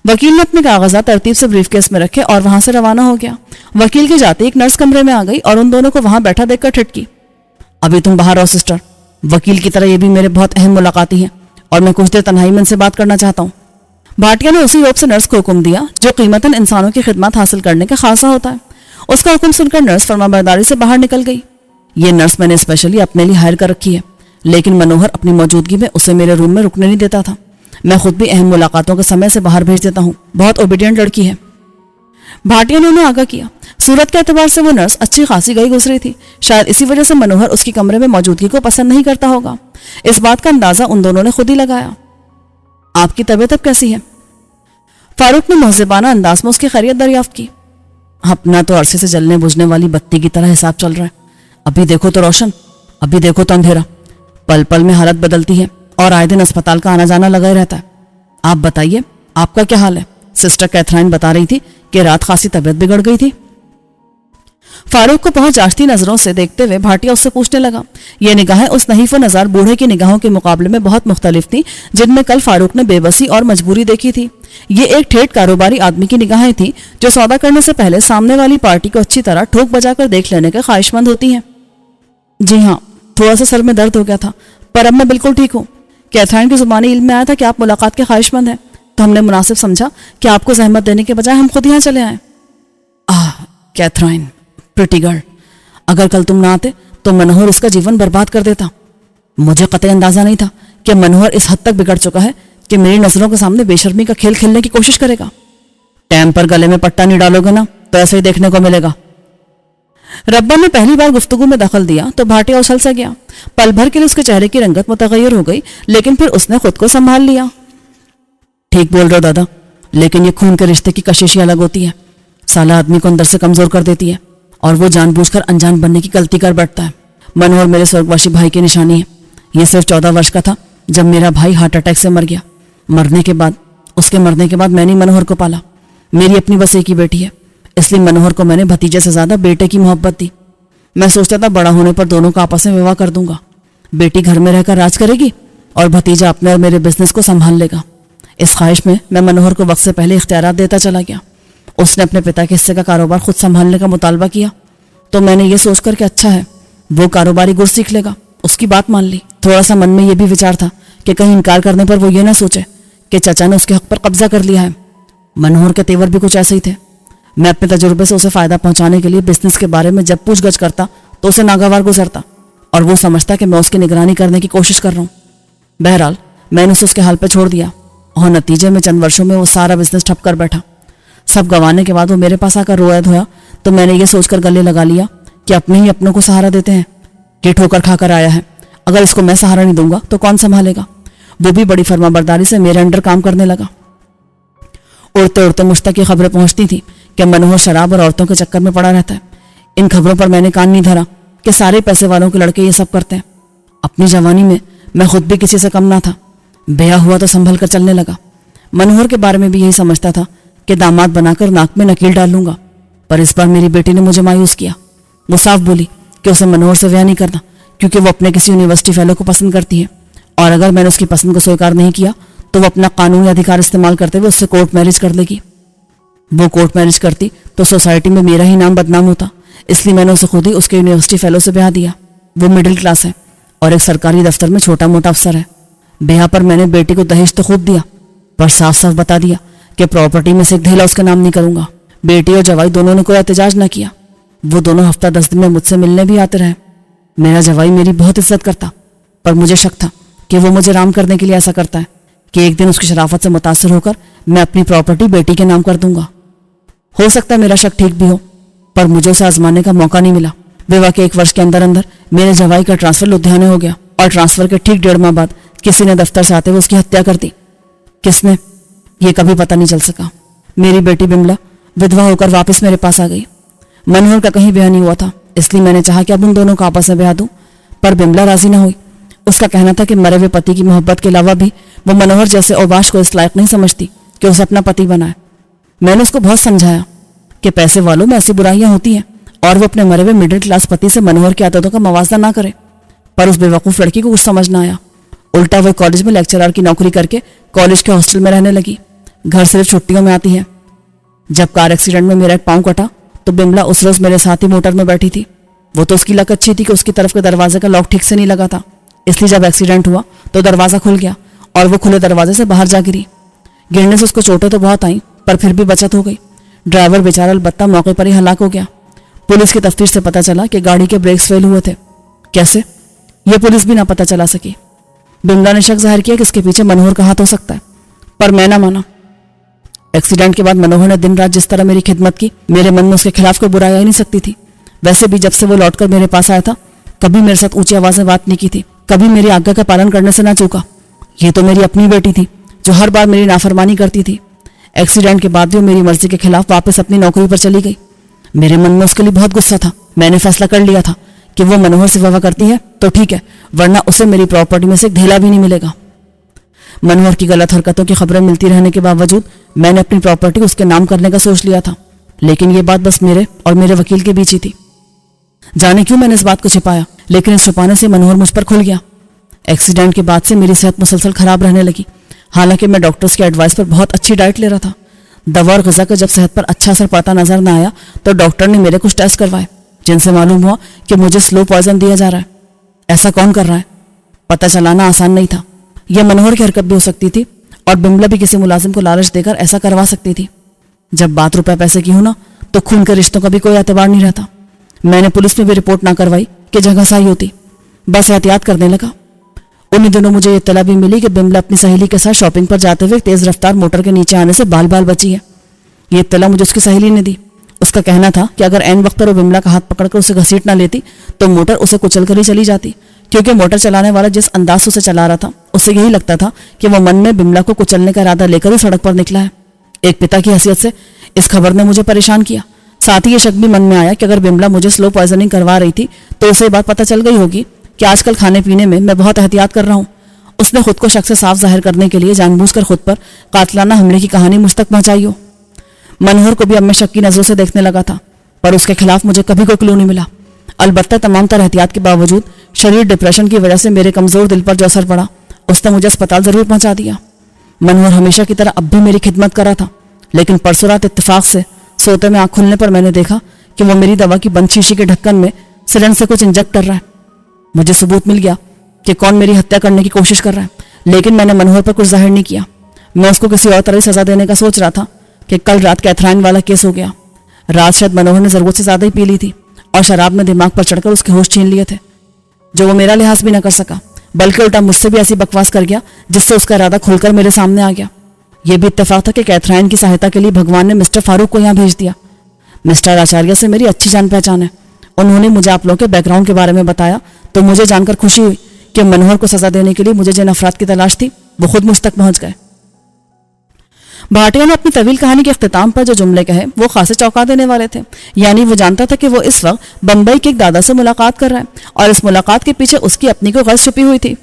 वकील ने अपने कागजात तरतीब से ब्रीफकेस में रखे और वहां से रवाना हो गया। वकील के जाते एक नर्स कमरे में आ गई और उन दोनों को वहां बैठा देखकर ठिठकी। अभी तुम बाहर आओ सिस्टर, वकील की तरह ये भी मेरे बहुत अहम मुलाकाती हैं और मैं कुछ देर तन्हाई में इनसे बात करना चाहता हूँ। भाटिया ने उसी रोब से नर्स को हुक्म दिया जो कीमतन इंसानों की खिदमत हासिल करने का खासा होता है। उसका हुक्म सुनकर नर्स फरमाबरदारी से बाहर निकल गई। ये नर्स मैंने स्पेशली अपने लिए हायर कर रखी है, लेकिन मनोहर अपनी मौजूदगी में उसे मेरे रूम में रुकने नहीं देता था। मैं खुद भी अहम मुलाकातों के समय से बाहर भेज देता हूँ, बहुत ओबीडियंट लड़की है। भाटिया ने उन्हें आगाह किया। सूरत के एतबार से वो नर्स अच्छी खासी गई गुजरी थी। शायद इसी वजह से मनोहर उसकी कमरे में मौजूदगी को पसंद नहीं करता होगा। इस बात का अंदाजा उन दोनों ने खुद ही लगाया। आपकी तबीयत अब कैसी है? फारूक ने मुहज़्ज़िबाना अंदाज में उसकी खैरियत दरियाफ्त की। अपना तो अरसे से जलने बुझने वाली बत्ती की तरह हिसाब चल रहा है। अभी देखो तो रोशन, अभी देखो तो अंधेरा। पल पल में हालत बदलती है और आए दिन अस्पताल का आना जाना लगा ही रहता है। आप बताइए, आपका क्या हाल है? सिस्टर कैथराइन बता रही थी कि रात खासी तबीयत बिगड़ गई थी। फारूक को बहुत जांचती नजरों से देखते हुए भाटिया उससे पूछने लगा। ये निगाहें उस नहीफ व नज़ार बूढ़े की निगाहों के मुकाबले में बहुत मुख्तलिफ थी जिनमें कल फारूक ने बेबसी और मजबूरी देखी थी। ये एक ठेठ कारोबारी आदमी की निगाहें थी जो सौदा करने से पहले सामने वाली पार्टी को अच्छी तरह ठोक बजाकर देख लेने के ख्वाहिशमंद होती हैं। जी हाँ, थोड़ा सा सर में दर्द हो गया था, पर अब मैं बिल्कुल ठीक हूँ। कैथराइन की जुबानी इल्म में आया था कि आप मुलाकात के ख्वाहिशमंद हैं, तो हमने मुनासिब समझा कि आपको जहमत देने के बजाय हम खुद यहाँ चले आए। कैथराइन, प्रिटी गर्ल, अगर कल तुम ना आते तो मनोहर उसका जीवन बर्बाद कर देता। मुझे कतई अंदाजा नहीं था कि मनोहर इस हद तक बिगड़ चुका है कि मेरी नजरों के सामने बेशर्मी का खेल खेलने की कोशिश करेगा। टाइम पर गले में पट्टा नहीं डालोगे ना तो ऐसे ही देखने को मिलेगा। रब्बन ने पहली बार गुफ्तगू में दखल दिया तो भाटिया उछल से गया। पल भर के लिए उसके चेहरे की रंगत मुतगय्यर हो गई, लेकिन फिर उसने खुद को संभाल लिया। ठीक बोल रहे हो दादा, लेकिन ये खून के रिश्ते की कशिश ही अलग होती है। साला आदमी को अंदर से कमजोर कर देती है और वो जानबूझकर अनजान बनने की गलती कर बैठता है। मनोहर मेरे स्वर्गवासी भाई की निशानी है। ये सिर्फ 14 वर्ष का था जब मेरा भाई हार्ट अटैक से मर गया। उसके मरने के बाद मैंने मनोहर को पाला। मेरी अपनी बस एक ही बेटी है, इसलिए मनोहर को मैंने भतीजे से ज्यादा बेटे की मोहब्बत दी। मैं सोचता था बड़ा होने पर दोनों का आपस में विवाह कर दूंगा। बेटी घर में रहकर राज करेगी और भतीजा अपने और मेरे बिजनेस को संभाल लेगा। इस ख्वाहिश में मैं मनोहर को वक्त से पहले इख्तियारात देता चला गया। उसने अपने पिता के हिस्से का कारोबार खुद संभालने का मुतालबा किया, तो मैंने ये सोचकर कि अच्छा है वो कारोबारी गुर सीख लेगा, उसकी बात मान ली। थोड़ा सा मन में यह भी विचार था कि कहीं इनकार करने पर वो ये ना सोचे कि चाचा ने उसके हक पर कब्जा कर लिया है। मनोहर के तेवर भी कुछ ऐसे ही थे। मैं अपने तजुर्बे से उसे फायदा पहुंचाने के लिए बिजनेस के बारे में जब पूछगछ करता तो उसे नागवार गुजरता और वो समझता कि मैं उसकी निगरानी करने की कोशिश कर रहा हूँ। बहरहाल मैंने उसे उसके हाल पर छोड़ दिया और नतीजे में चंद वर्षों में वो सारा बिजनेस ठप कर बैठा। सब गंवाने के बाद वो मेरे पास आकर रोया धोया तो मैंने ये सोचकर गले लगा लिया कि अपने ही अपनों को सहारा देते हैं। ये ठोकर खाकर आया है, अगर इसको मैं सहारा नहीं दूंगा तो कौन संभालेगा। वो भी बड़ी फर्माबरदारी से मेरे अंडर काम करने लगा। उड़ते उड़ते मुझ तक ये खबरें पहुंचती थी कि मनोहर शराब और औरतों के चक्कर में पड़ा रहता है। इन खबरों पर मैंने कान नहीं धरा कि सारे पैसे वालों के लड़के ये सब करते हैं। अपनी जवानी में मैं खुद भी किसी से कम ना था। ब्याह हुआ तो संभल कर चलने लगा। मनोहर के बारे में भी यही समझता था कि दामाद बनाकर नाक में नकील डाल लूंगा, पर इस बार मेरी बेटी ने मुझे मायूस किया। वो साफ बोली कि उसे मनोहर से ब्याह नहीं करना, क्योंकि वो अपने किसी यूनिवर्सिटी फेलो को पसंद करती है, और अगर मैंने उसकी पसंद को स्वीकार नहीं किया तो वो अपना कानूनी अधिकार इस्तेमाल करते हुए उससे कोर्ट मैरिज कर लेगी। वो कोर्ट मैरिज करती तो सोसाइटी में मेरा ही नाम बदनाम होता, इसलिए मैंने उसे खुद ही उसके यूनिवर्सिटी फेलो से ब्याह दिया। वो मिडिल क्लास है और एक सरकारी दफ्तर में छोटा मोटा अफसर है। ब्याह पर मैंने बेटी को दहेज तो खूब दिया, पर साफ साफ बता दिया कि प्रॉपर्टी में से एक धेला उसका नाम नहीं करूंगा। बेटी और जवाई दोनों ने कोई एहतजाज न किया। वो दोनों हफ्ता 10 दिन में मुझसे मिलने भी आते रहे। मेरा जवाई मेरी बहुत इज्जत करता, पर मुझे शक था कि वो मुझे राम करने के लिए ऐसा करता है कि एक दिन उसकी शराफत से मुतासर होकर मैं अपनी प्रॉपर्टी बेटी के नाम कर दूंगा। हो सकता है मेरा शक ठीक भी हो, पर मुझे उसे आजमाने का मौका नहीं मिला। विवाह के 1 वर्ष के अंदर अंदर मेरे जवाई का ट्रांसफर लुधियाने हो गया, और ट्रांसफर के ठीक 1.5 माह बाद किसी ने दफ्तर से आते हुए उसकी हत्या कर दी। किसने, ये कभी पता नहीं चल सका। मेरी बेटी बिमला विधवा होकर वापस मेरे पास आ गई। मनोहर का कहीं ब्याह नहीं हुआ था, इसलिए मैंने चाहा कि अब उन दोनों को आपस में ब्याह दूं, पर बिमला राजी न हुई। उसका कहना था कि मरे हुए पति की मोहब्बत के अलावा भी वो मनोहर जैसे औबाश को इस लायक नहीं समझती कि उसे अपना पति बनाए। मैंने उसको बहुत समझाया कि पैसे वालों में ऐसी बुराइयां होती हैं और वो अपने मरे हुए मिडिल क्लास पति से मनोहर की आदतों का मवाजना ना करे, पर उस बेवकूफ़ लड़की को कुछ समझ ना आया। उल्टा वो कॉलेज में लेक्चरर की नौकरी करके कॉलेज के हॉस्टल में रहने लगी। घर सिर्फ छुट्टियों में आती है। जब कार एक्सीडेंट में मेरा एक पाँव कटा तो बिमला उस रोज मेरे साथ ही मोटर में बैठी थी। वो तो उसकी लक अच्छी थी कि उसकी तरफ के दरवाजे का लॉक ठीक से नहीं लगा था, इसलिए जब एक्सीडेंट हुआ तो दरवाज़ा खुल गया और वो खुले दरवाजे से बाहर जा गिरी। गिरने से उसको चोटें तो बहुत आई, पर फिर भी बचत हो गई। ड्राइवर बेचारा अलबत्ता मौके पर ही हलाक हो गया। पुलिस की तफ्तीश से पता चला कि गाड़ी के ब्रेक्स फेल हुए थे। कैसे, ये पुलिस भी ना पता चला सकी। बिमला ने शक जाहिर किया कि इसके पीछे मनोहर का हाथ हो सकता है, पर मैं ना माना। एक्सीडेंट के बाद मनोहर ने दिन रात जिस तरह मेरी खिदमत की, मेरे मन में उसके खिलाफ कोई बुराई आ ही नहीं सकती थी। वैसे भी जब से वो लौटकर मेरे पास आया था, कभी मेरे साथ ऊंची आवाज में बात नहीं की थी, कभी मेरी आज्ञा का पालन करने से ना चूका। ये तो मेरी अपनी बेटी थी जो हर बार मेरी नाफरमानी करती थी। एक्सीडेंट के बाद भी वो मेरी मर्जी के खिलाफ वापस अपनी नौकरी पर चली गई। मेरे मन में उसके लिए बहुत गुस्सा था। मैंने फैसला कर लिया था कि वो मनोहर से विवाह करती है तो ठीक है, वरना उसे मेरी प्रॉपर्टी में से एक धेला भी नहीं मिलेगा। मनोहर की गलत हरकतों की खबरें मिलती रहने के बावजूद मैंने अपनी प्रॉपर्टी उसके नाम करने का सोच लिया था, लेकिन ये बात बस मेरे और मेरे वकील के बीच ही थी। जाने क्यों मैंने इस बात को छिपाया, लेकिन इस छुपाने से मनोहर मुझ पर खुल गया। एक्सीडेंट के बाद से मेरी सेहत मुसलसल खराब रहने लगी। हालांकि मैं डॉक्टर्स के एडवाइस पर बहुत अच्छी डाइट ले रहा था। दवा और ग़िज़ा का जब सेहत पर अच्छा असर पड़ता नजर न आया तो डॉक्टर ने मेरे कुछ टेस्ट करवाए, जिनसे मालूम हुआ कि मुझे स्लो पॉइजन दिया जा रहा है। ऐसा कौन कर रहा है, पता चलाना आसान नहीं था। यह मनोहर की हरकत भी हो सकती थी और बिमला भी किसी मुलाजिम को लालच देकर ऐसा करवा सकती थी। जब बात रुपए पैसे की हो ना, तो खून के रिश्तों का भी कोई एतबार नहीं रहता। मैंने पुलिस में भी रिपोर्ट ना करवाई कि जगह सही होती, बस एहतियात करने लगा। उन्हीं दिनों मुझे ये इत्तला भी मिली कि बिमला अपनी सहेली के साथ शॉपिंग पर जाते हुए तेज रफ्तार मोटर के नीचे आने से बाल बाल बची है। ये इत्तला मुझे उसकी सहेली ने दी। उसका कहना था कि अगर ऐन वक्त पर वो बिमला का हाथ पकड़कर उसे घसीट ना लेती तो मोटर उसे कुचल कर ही चली जाती, क्योंकि मोटर चलाने वाला जिस अंदाज से उसे चला रहा था उससे यही लगता था कि वो मन में बिमला को कुचलने का इरादा लेकर ही सड़क पर निकला है। एक पिता की हैसियत से इस खबर ने मुझे परेशान किया। साथ ही ये शक भी मन में आया कि अगर बिमला मुझे स्लो पॉइजनिंग करवा रही थी तो उसे बात पता चल गई होगी कि आजकल खाने पीने में मैं बहुत एहतियात कर रहा हूँ। उसने खुद को शक से साफ जाहिर करने के लिए जानबूझकर खुद पर कातलाना हमले की कहानी मुझ तक पहुंचाई हो। मनोहर को भी अब मैं शक की नजरों से देखने लगा था, पर उसके खिलाफ मुझे कभी कोई क्लू नहीं मिला। अलबत्ता तमाम तरह एहतियात के बावजूद शरीर डिप्रेशन की वजह से मेरे कमजोर दिल पर जो असर पड़ा उसने मुझे अस्पताल जरूर पहुंचा दिया। मनोहर हमेशा की तरह अब भी मेरी खिदमत कर रहा था, लेकिन परसों रात इत्तेफाक से सोते में आंख खुलने पर मैंने देखा कि वो मेरी दवा की बंद शीशी के ढक्कन में सिरेंज से कुछ इंजेक्ट कर रहा है। मुझे सबूत मिल गया कि कौन मेरी हत्या करने की कोशिश कर रहा है, लेकिन मैंने मनोहर पर कुछ जाहिर नहीं किया। मैं उसको किसी और तरह सजा देने का सोच रहा था कि कल रात कैथराइन वाला केस हो गया। रात शायद मनोहर ने जरूरत से ज्यादा ही पी ली थी और शराब में दिमाग पर चढ़कर उसके होश छीन लिए थे, जो वो मेरा लिहाज भी न कर सका, बल्कि उल्टा मुझसे भी ऐसी बकवास कर गया जिससे उसका इरादा खुलकर मेरे सामने आ गया। यह भी इत्तेफाक था कि कैथराइन की सहायता के लिए भगवान ने मिस्टर फारूक को यहाँ भेज दिया। मिस्टर आचार्य से मेरी अच्छी जान पहचान है। उन्होंने मुझे आप लोगों के बैकग्राउंड के बारे में बताया तो मुझे जानकर खुशी हुई कि मनोहर को सजा देने के लिए मुझे जिन अफराद की तलाश थी وہ خود مجھ تک پہنچ گئے۔ بھاٹیا نے اپنی طویل کہانی کے اختتام پر جو جملے کہے وہ خاصے چونکا دینے والے تھے۔ یعنی وہ جانتا تھا کہ وہ اس وقت بمبئی کے ایک دادا سے ملاقات کر رہا ہے اور اس ملاقات کے پیچھے اس کی اپنی کوئی غرض چھپی ہوئی تھی۔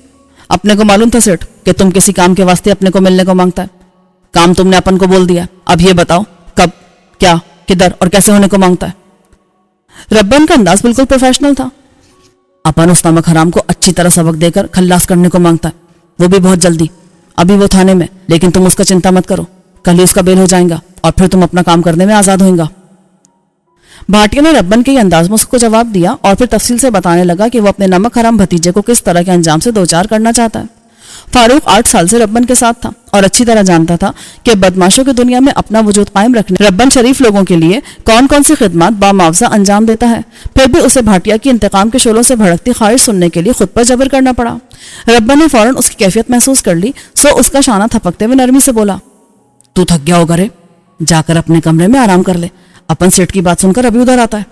اپنے کو معلوم تھا سیٹھ کہ تم کسی کام کے واسطے اپنے کو ملنے کو مانگتا ہے۔ کام تم نے اپن کو بول دیا، اب یہ بتاؤ کب، کیا، کدھر اور کیسے ہونے کو مانگتا ہے۔ ربن کا انداز بالکل پروفیشنل تھا۔ اپن اس نمک حرام کو اچھی طرح سبق دے کر خلاص کرنے کو مانگتا ہے، وہ بھی بہت جلدی۔ ابھی وہ تھانے میں، لیکن تم اس کا چنتا مت کرو، کل ہی اس کا بیل ہو جائے گا اور پھر تم اپنا کام کرنے میں آزاد ہوئیں گا۔ بھاٹیا نے ربن کے یہ انداز میں اس کو جواب دیا اور پھر تفصیل سے بتانے لگا کہ وہ اپنے نمک حرام بھتیجے کو کس طرح کے انجام سے دوچار کرنا چاہتا ہے۔ فاروق 8 سال سے ربن کے ساتھ تھا اور اچھی طرح جانتا تھا کہ بدماشوں کی دنیا میں اپنا وجود قائم رکھنے ربن شریف لوگوں کے لیے کون کون سی خدمات بامعاوضہ انجام دیتا ہے۔ پھر بھی اسے بھاٹیا کی انتقام کے شعلوں سے بھڑکتی خواہش سننے کے لیے خود پر جبر کرنا پڑا۔ ربن نے فوراً اس کی کیفیت محسوس کر لی، سو اس کا شانہ تھپکتے ہوئے نرمی سے بولا، تو تھک گیا ہوگا رے، جا کر اپنے کمرے میں آرام کر لے، اپن سیٹ کی بات سن کر ابھی ادھر آتا ہے۔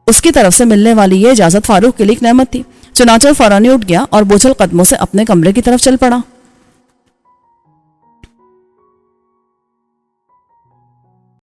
اس کی طرف سے ملنے والی یہ اجازت فاروق کے لیے ایک نعمت تھی، چنانچہ فوراً اٹھ گیا اور بوچھل قدموں سے اپنے کمرے کی طرف چل پڑا۔